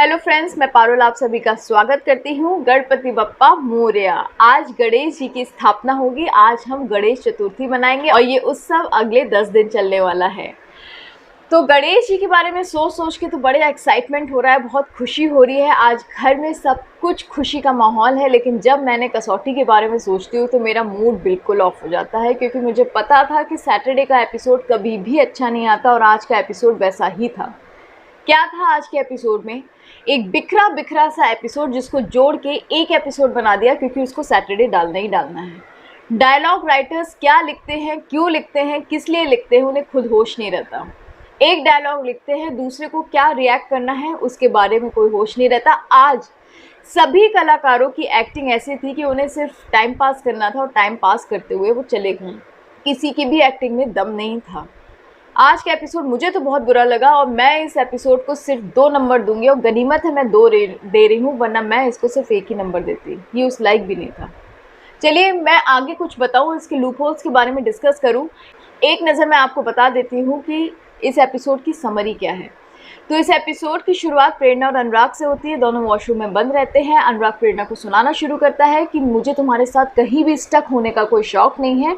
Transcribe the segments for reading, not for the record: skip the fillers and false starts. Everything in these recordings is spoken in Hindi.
हेलो फ्रेंड्स, मैं पारुल आप सभी का स्वागत करती हूँ। गणपति बप्पा मोरया। आज गणेश जी की स्थापना होगी। आज हम गणेश चतुर्थी मनाएंगे और ये उत्सव अगले 10 दिन चलने वाला है। तो गणेश जी के बारे में सोच सोच के तो बड़े एक्साइटमेंट हो रहा है, बहुत खुशी हो रही है। आज घर में सब कुछ खुशी का माहौल है, लेकिन जब मैंने कसौटी के बारे में सोचती हूँ तो मेरा मूड बिल्कुल ऑफ हो जाता है, क्योंकि मुझे पता था कि सैटरडे का एपिसोड कभी भी अच्छा नहीं आता और आज का एपिसोड वैसा ही था। क्या था आज के एपिसोड में? एक बिखरा बिखरा सा एपिसोड जिसको जोड़ के एक एपिसोड बना दिया, क्योंकि उसको सैटरडे डालना ही डालना है। डायलॉग राइटर्स क्या लिखते हैं, क्यों लिखते हैं, किस लिए लिखते हैं, उन्हें खुद होश नहीं रहता। एक डायलॉग लिखते हैं, दूसरे को क्या रिएक्ट करना है उसके बारे में कोई होश नहीं रहता। आज सभी कलाकारों की एक्टिंग ऐसी थी कि उन्हें सिर्फ टाइम पास करना था और टाइम पास करते हुए वो चले गए। किसी की भी एक्टिंग में दम नहीं था। आज का एपिसोड मुझे तो बहुत बुरा लगा और मैं इस एपिसोड को सिर्फ 2 नंबर दूंगी। और गनीमत है मैं 2 दे रही हूँ, वरना मैं इसको सिर्फ 1 ही नंबर देती। ये उस लाइक भी नहीं था। चलिए मैं आगे कुछ बताऊँ, इसके लूपहोल्स के बारे में डिस्कस करूँ। एक नज़र मैं आपको बता देती हूँ कि इस एपिसोड की समरी क्या है। तो इस एपिसोड की शुरुआत प्रेरणा और अनुराग से होती है। दोनों वॉशरूम में बंद रहते हैं। अनुराग प्रेरणा को सुनाना शुरू करता है कि मुझे तुम्हारे साथ कहीं भी स्टक होने का कोई शौक नहीं है,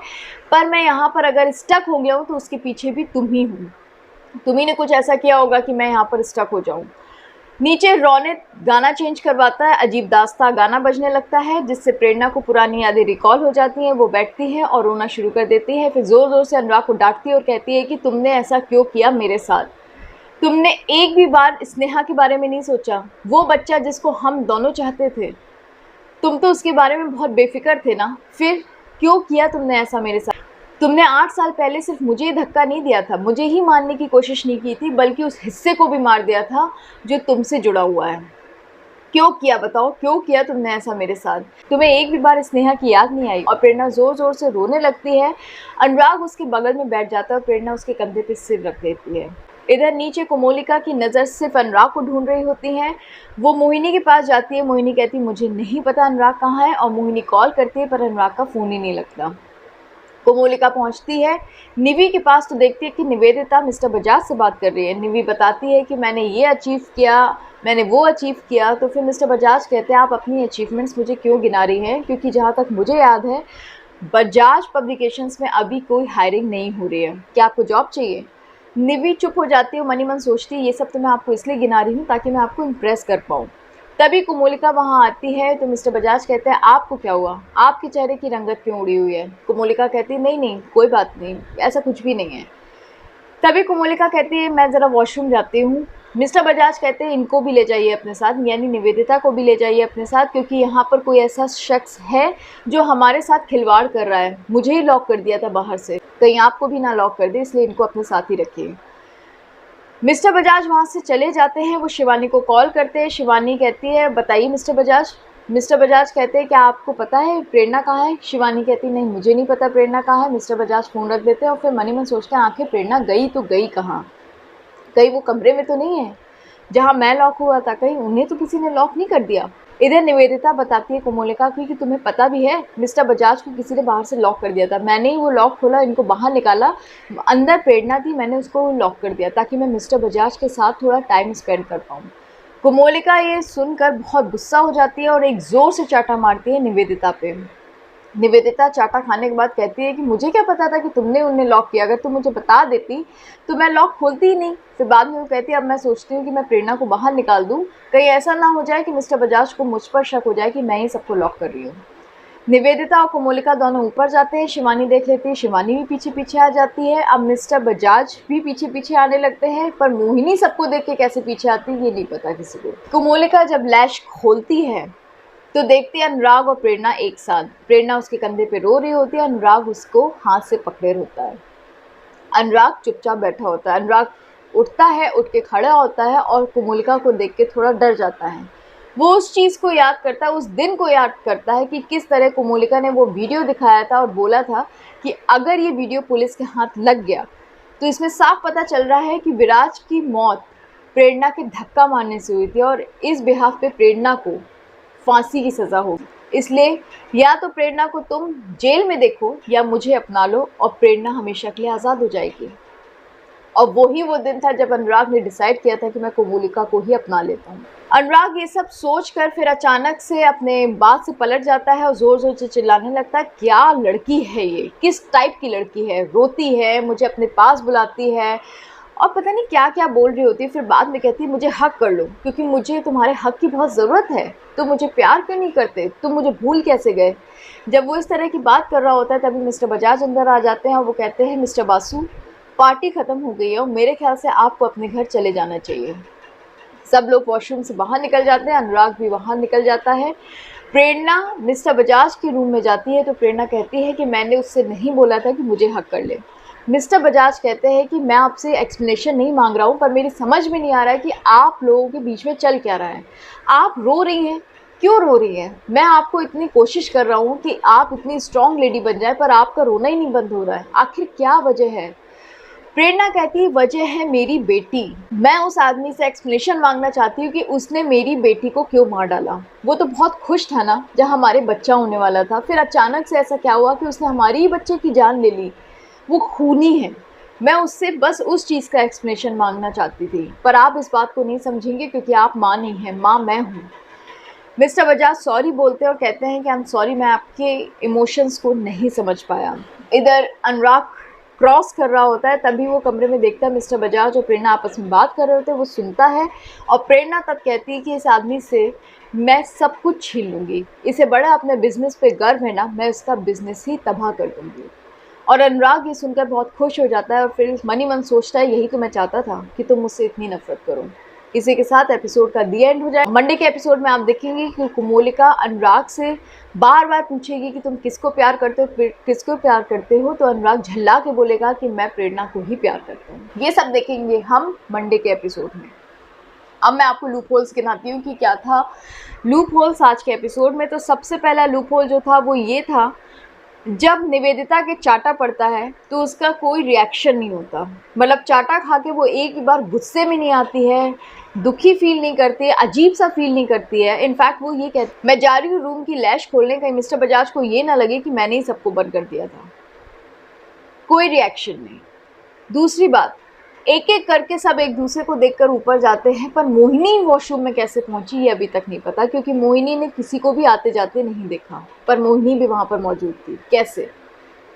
पर मैं यहाँ पर अगर स्टक हो गया हूँ तो उसके पीछे भी तुम ही हो। तुम्ही ने कुछ ऐसा किया होगा कि मैं यहाँ पर स्टक हो जाऊँ। नीचे रौनक गाना चेंज करवाता है। अजीब दास्ता गाना बजने लगता है, जिससे प्रेरणा को पुरानी यादें रिकॉल हो जाती हैं। वो बैठती है और रोना शुरू कर देती है। फिर ज़ोर ज़ोर से अनुराग को डांटती है और कहती है कि तुमने ऐसा क्यों किया मेरे साथ। तुमने एक भी बार स्नेहा के बारे में नहीं सोचा, वो बच्चा जिसको हम दोनों चाहते थे। तुम तो उसके बारे में बहुत बेफिक्र थे ना, फिर क्यों किया तुमने ऐसा मेरे साथ? तुमने 8 साल पहले सिर्फ मुझे ही धक्का नहीं दिया था, मुझे ही मारने की कोशिश नहीं की थी, बल्कि उस हिस्से को भी मार दिया था जो तुमसे जुड़ा हुआ है। क्यों किया बताओ, क्यों किया तुमने ऐसा मेरे साथ? तुम्हें एक भी बार स्नेहा की याद नहीं आई? और प्रेरणा जोर जोर से रोने लगती है। अनुराग उसके बगल में बैठ जाता है और प्रेरणा उसके कंधे पे सिर रख देती है। इधर नीचे कोमोलिका की नज़र सिर्फ अनुराग को ढूंढ रही होती है। वो मोहिनी के पास जाती है। मोहिनी कहती है मुझे नहीं पता अनुराग कहाँ है, और मोहिनी कॉल करती है पर अनुराग का फ़ोन ही नहीं लगता। कोमोलिका पहुंचती है निवी के पास तो देखती है कि निवेदिता मिस्टर बजाज से बात कर रही है। निवी बताती है कि मैंने ये अचीव किया, मैंने वो अचीव किया। तो फिर मिस्टर बजाज कहते हैं आप अपनी अचीवमेंट्स मुझे क्यों गिना रही हैं, क्योंकि जहाँ तक मुझे याद है बजाज पब्लिकेशंस में अभी कोई हायरिंग नहीं हो रही है। क्या आपको जॉब चाहिए? निवी चुप हो जाती है, मनी मन सोचती है ये सब तो मैं आपको इसलिए गिना रही हूँ ताकि मैं आपको इम्प्रेस कर पाऊँ। तभी कोमोलिका वहाँ आती है तो मिस्टर बजाज कहते हैं आपको क्या हुआ, आपके चेहरे की रंगत क्यों उड़ी हुई है? कोमोलिका कहती है नहीं नहीं कोई बात नहीं, ऐसा कुछ भी नहीं है। तभी कोमोलिका कहती है मैं ज़रा वॉशरूम जाती हूँ। मिस्टर बजाज कहते हैं इनको भी ले जाइए अपने साथ, यानी निवेदिता को भी ले जाइए अपने साथ, क्योंकि यहाँ पर कोई ऐसा शख्स है जो हमारे साथ खिलवाड़ कर रहा है। मुझे ही लॉक कर दिया था बाहर से, कहीं आपको भी ना लॉक कर दे, इसलिए इनको अपने साथ ही रखिए। मिस्टर बजाज वहाँ से चले जाते हैं। वो शिवानी को कॉल करते हैं। शिवानी कहती है बताइए मिस्टर बजाज। मिस्टर बजाज कहते हैं क्या आपको पता है प्रेरणा कहाँ है? शिवानी कहती नहीं मुझे नहीं पता प्रेरणा कहाँ है। मिस्टर बजाज फ़ोन रख देते हैं और फिर मनी मन सोचते हैं आखिर प्रेरणा गई तो गई कहाँ? कहीं वो कमरे में तो नहीं है जहाँ मैं लॉक हुआ था? कहीं उन्हें तो किसी ने लॉक नहीं कर दिया? इधर निवेदिता बताती है कोमोलिका को कि तुम्हें पता भी है मिस्टर बजाज को किसी ने बाहर से लॉक कर दिया था, मैंने ही वो लॉक खोला, इनको बाहर निकाला, अंदर प्रेरणा थी, मैंने उसको लॉक कर दिया ताकि मैं मिस्टर बजाज के साथ थोड़ा टाइम स्पेंड कर पाऊँ। कोमोलिका ये सुनकर बहुत गुस्सा हो जाती है और एक ज़ोर से चाटा मारती है निवेदिता पे। निवेदिता चाटा खाने के बाद कहती है कि मुझे क्या पता था कि तुमने उन्हें लॉक किया, अगर तुम मुझे बता देती तो मैं लॉक खोलती ही नहीं। फिर बाद में वो कहती है अब मैं सोचती हूँ कि मैं प्रेरणा को बाहर निकाल दूँ, कहीं ऐसा ना हो जाए कि मिस्टर बजाज को मुझ पर शक हो जाए कि मैं ही सबको लॉक कर रही हूँ। निवेदिता और कोमोलिका दोनों ऊपर जाते हैं। शिवानी देख लेती है, शिवानी भी पीछे पीछे आ जाती है। अब मिस्टर बजाज भी पीछे पीछे आने लगते हैं, पर मोहिनी सबको देख के कैसे पीछे आती है ये नहीं पता किसी को। कोमोलिका जब लैश खोलती है तो देखती है अनुराग और प्रेरणा एक साथ। प्रेरणा उसके कंधे पे रो रही होती है, अनुराग उसको हाथ से पकड़े होता है। अनुराग चुपचाप बैठा होता है। अनुराग उठता है, उठ के खड़ा होता है और कोमोलिका को देख के थोड़ा डर जाता है। वो उस चीज़ को याद करता है, उस दिन को याद करता है कि किस तरह कोमोलिका ने वो वीडियो दिखाया था और बोला था कि अगर ये वीडियो पुलिस के हाथ लग गया तो इसमें साफ पता चल रहा है कि विराज की मौत प्रेरणा के धक्का मारने से हुई थी और इस बिहाफ पे प्रेरणा को फांसी की सज़ा होगी। इसलिए या तो प्रेरणा को तुम जेल में देखो या मुझे अपना लो और प्रेरणा हमेशा के लिए आज़ाद हो जाएगी। और वही वो दिन था जब अनुराग ने डिसाइड किया था कि मैं कोमोलिका को ही अपना लेता हूँ। अनुराग ये सब सोचकर फिर अचानक से अपने बात से पलट जाता है और ज़ोर ज़ोर से चिल्लाने लगता है, क्या लड़की है ये, किस टाइप की लड़की है, रोती है, मुझे अपने पास बुलाती है और पता नहीं क्या क्या बोल रही होती है। फिर बाद में कहती है, मुझे हक कर लो क्योंकि मुझे तुम्हारे हक की बहुत ज़रूरत है, तुम मुझे प्यार क्यों नहीं करते, तुम मुझे भूल कैसे गए। जब वो इस तरह की बात कर रहा होता है तभी मिस्टर बजाज अंदर आ जाते हैं और वो कहते हैं, मिस्टर बासु, पार्टी ख़त्म हो गई है और मेरे ख्याल से आपको अपने घर चले जाना चाहिए। सब लोग वॉशरूम से बाहर निकल जाते हैं, अनुराग भी बाहर निकल जाता है। प्रेरणा मिस्टर बजाज के रूम में जाती है तो प्रेरणा कहती है कि मैंने उससे नहीं बोला था कि मुझे हक कर ले। मिस्टर बजाज कहते हैं कि मैं आपसे एक्सप्लेनेशन नहीं मांग रहा हूँ, पर मेरी समझ में नहीं आ रहा है कि आप लोगों के बीच में चल क्या रहा है। आप रो रही हैं, क्यों रो रही हैं? मैं आपको इतनी कोशिश कर रहा हूँ कि आप इतनी स्ट्रॉन्ग लेडी बन जाए, पर आपका रोना ही नहीं बंद हो रहा है। आखिर क्या वजह है? प्रेरणा कहती है, वजह है मेरी बेटी। मैं उस आदमी से एक्सप्लेनेशन मांगना चाहती हूँ कि उसने मेरी बेटी को क्यों मार डाला। वो तो बहुत खुश था ना जब हमारे बच्चा होने वाला था, फिर अचानक से ऐसा क्या हुआ कि उसने हमारी ही बच्चे की जान ले ली। वो खूनी है। मैं उससे बस उस चीज़ का एक्सप्लेनेशन मांगना चाहती थी, पर आप इस बात को नहीं समझेंगे क्योंकि आप माँ नहीं हैं, माँ मैं हूँ। मिस्टर बजाज सॉरी बोलते हैं और कहते हैं कि आई एम सॉरी, मैं आपके इमोशंस को नहीं समझ पाया। इधर अनुराग क्रॉस कर रहा होता है, तभी वो कमरे में देखता है मिस्टर बजाज और प्रेरणा आपस में बात कर रहे होते हैं। वो सुनता है और प्रेरणा तब कहती है कि इस आदमी से मैं सब कुछ छीन लूँगी, इसे बड़ा अपने बिजनेस पे गर्व है ना, मैं उसका बिजनेस ही तबाह कर दूँगी। और अनुराग ये सुनकर बहुत खुश हो जाता है और फिर मन ही मन सोचता है, यही तो मैं चाहता था कि तुम मुझसे इतनी नफरत करो। इसी के साथ एपिसोड का दी एंड हो जाए। मंडे के एपिसोड में आप देखेंगे कि कोमोलिका अनुराग से बार बार पूछेगी कि तुम किसको प्यार करते हो, किसको प्यार करते हो, तो अनुराग झल्ला के बोलेगा कि मैं प्रेरणा को ही प्यार करता हूँ। ये सब देखेंगे हम मंडे के एपिसोड में। अब मैं आपको लूप होल्स गिनाती हूँ कि क्या था लूप होल्स आज के एपिसोड में। तो सबसे पहला लूप होल जो था वो ये था, जब निवेदिता के चाटा पड़ता है तो उसका कोई रिएक्शन नहीं होता। मतलब चाटा खा के वो एक बार गुस्से में नहीं आती है, दुखी फील नहीं करती है, अजीब सा फील नहीं करती है। इनफैक्ट वो ये कहती, मैं जा रही हूँ रूम की लैश खोलने, कहीं मिस्टर बजाज को ये ना लगे कि मैंने ही सबको बंद कर दिया था। कोई रिएक्शन नहीं। दूसरी बात, एक एक करके सब एक दूसरे को देखकर ऊपर जाते हैं, पर मोहिनी वॉशरूम में कैसे पहुंची ये अभी तक नहीं पता, क्योंकि मोहिनी ने किसी को भी आते जाते नहीं देखा, पर मोहिनी भी वहां पर मौजूद थी। कैसे,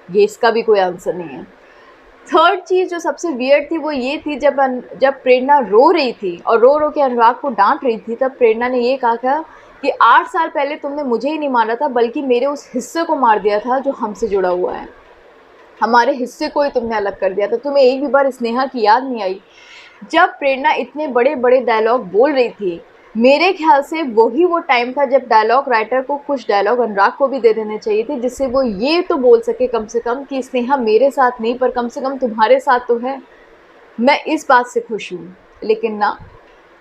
ये इसका भी कोई आंसर नहीं है। थर्ड चीज़ जो सबसे वियर्ड थी वो ये थी, जब प्रेरणा रो रही थी और रो रो के अनुराग को डांट रही थी, तब प्रेरणा ने ये कहा था कि 8 साल पहले तुमने मुझे ही नहीं मारा था, बल्कि मेरे उस हिस्से को मार दिया था जो हमसे जुड़ा हुआ है। हमारे हिस्से को ही तुमने अलग कर दिया था। तुम्हें एक भी बार स्नेहा की याद नहीं आई? जब प्रेरणा इतने बड़े बड़े डायलॉग बोल रही थी, मेरे ख्याल से वही वो टाइम था जब डायलॉग राइटर को कुछ डायलॉग अनुराग को भी दे देने चाहिए थे, जिससे वो ये तो बोल सके कम से कम कि स्नेहा मेरे साथ नहीं, पर कम से कम तुम्हारे साथ तो है। मैं इस बात से खुश हूँ। लेकिन ना,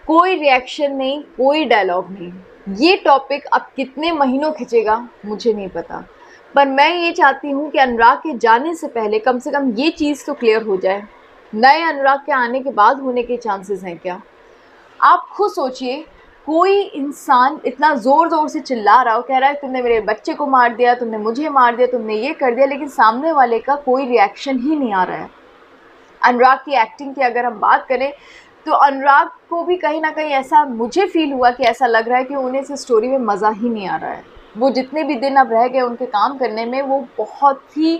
कोई रिएक्शन नहीं, कोई डायलॉग नहीं। ये टॉपिक अब कितने महीनों खिंचेगा मुझे नहीं पता, पर मैं ये चाहती हूँ कि अनुराग के जाने से पहले कम से कम ये चीज़ तो क्लियर हो जाए। नए अनुराग के आने के बाद होने के चांसेस हैं क्या? आप खुद सोचिए, कोई इंसान इतना ज़ोर ज़ोर से चिल्ला रहा हो, कह रहा है तुमने मेरे बच्चे को मार दिया, तुमने मुझे मार दिया, तुमने ये कर दिया, लेकिन सामने वाले का कोई रिएक्शन ही नहीं आ रहा है। अनुराग की एक्टिंग की अगर हम बात करें तो अनुराग को भी कहीं ना कहीं ऐसा मुझे फील हुआ कि ऐसा लग रहा है कि उन्हें इस स्टोरी में मज़ा ही नहीं आ रहा है। वो जितने भी दिन अब रह गए उनके काम करने में, वो बहुत ही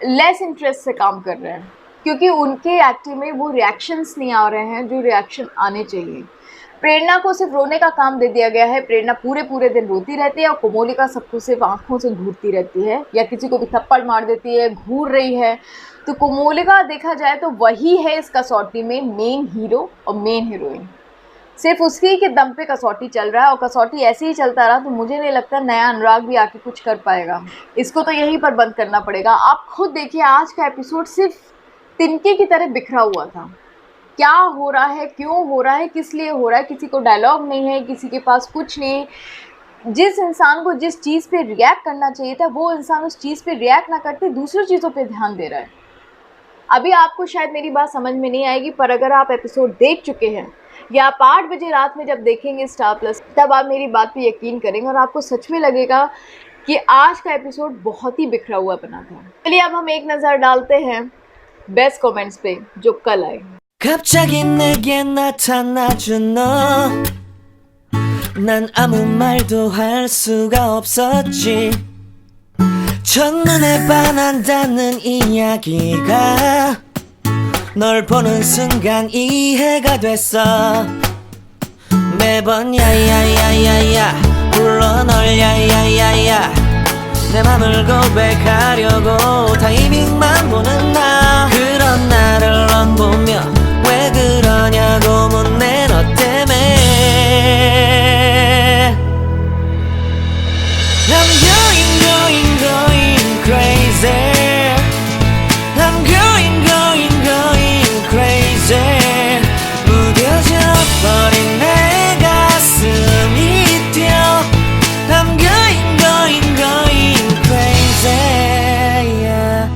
लेस इंटरेस्ट से काम कर रहे हैं, क्योंकि उनके एक्टिंग में वो रिएक्शंस नहीं आ रहे हैं जो रिएक्शन आने चाहिए। प्रेरणा को सिर्फ रोने का काम दे दिया गया है। प्रेरणा पूरे पूरे दिन रोती रहती है और कोमोलिका सबको सिर्फ आंखों से घूरती रहती है या किसी को भी थप्पड़ मार देती है, घूर रही है। तो कोमोलिका देखा जाए तो वही है इस कसौटी में मेन हीरो और मेन हीरोइन। सिर्फ उसकी के दम पे कसौटी चल रहा है और कसौटी ऐसे ही चलता रहा तो मुझे नहीं लगता नया अनुराग भी आके कुछ कर पाएगा। इसको तो यहीं पर बंद करना पड़ेगा। आप खुद देखिए, आज का एपिसोड सिर्फ तिनके की तरह बिखरा हुआ था। क्या हो रहा है, क्यों हो रहा है, किस लिए हो रहा है, किसी को डायलॉग नहीं है, किसी के पास कुछ नहीं। जिस इंसान को जिस चीज़ पे रिएक्ट करना चाहिए था वो इंसान उस चीज़ पे रिएक्ट ना करते दूसरी चीज़ों पे ध्यान दे रहा है। अभी आपको शायद मेरी बात समझ में नहीं आएगी, पर अगर आप एपिसोड देख चुके हैं या आप 8 बजे रात में जब देखेंगे स्टार प्लस, तब आप मेरी बात पे यकीन करेंगे और आपको सच में लगेगा कि आज का एपिसोड बहुत ही बिखरा हुआ बना था। चलिए अब हम एक नज़र डालते हैं बेस्ट कमेंट्स पे जो कल आए। 갑자기 내게 나타나준 너, 난 아무 말도 할 수가 없었지. 첫눈에 반한다는 이야기가 널 보는 순간 이해가 됐어. 매번 야야야야야 불러 널 야야야야, 내 맘을 고백하려고 타이밍만 보는 나. 그런 나를 넌 보며 왜 그러냐고 묻네, 너 때문에. I'm going crazy. I'm going crazy. 무뎌져 버린 내 가슴이 뛰어. I'm going crazy. Yeah.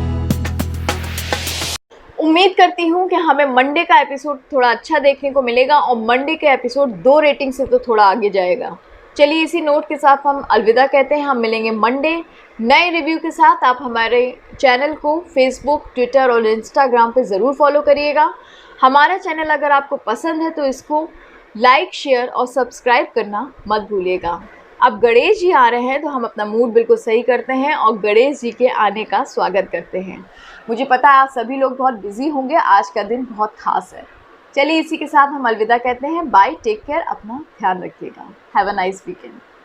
उम्मीद करती हूँ कि हमें मंडे का एपिसोड थोड़ा अच्छा देखने को मिलेगा और मंडे के एपिसोड 2 रेटिंग से तो थोड़ा आगे जाएगा। चलिए इसी नोट के साथ हम अलविदा कहते हैं। हम मिलेंगे मंडे नए रिव्यू के साथ। आप हमारे चैनल को फेसबुक, ट्विटर और इंस्टाग्राम पे ज़रूर फॉलो करिएगा। हमारा चैनल अगर आपको पसंद है तो इसको लाइक, शेयर और सब्सक्राइब करना मत भूलिएगा। अब गणेश जी आ रहे हैं तो हम अपना मूड बिल्कुल सही करते हैं और गणेश जी के आने का स्वागत करते हैं। मुझे पता है आप सभी लोग बहुत बिजी होंगे, आज का दिन बहुत खास है। चलिए इसी के साथ हम अलविदा कहते हैं। बाय, टेक केयर, अपना ध्यान रखिएगा। Have a nice weekend.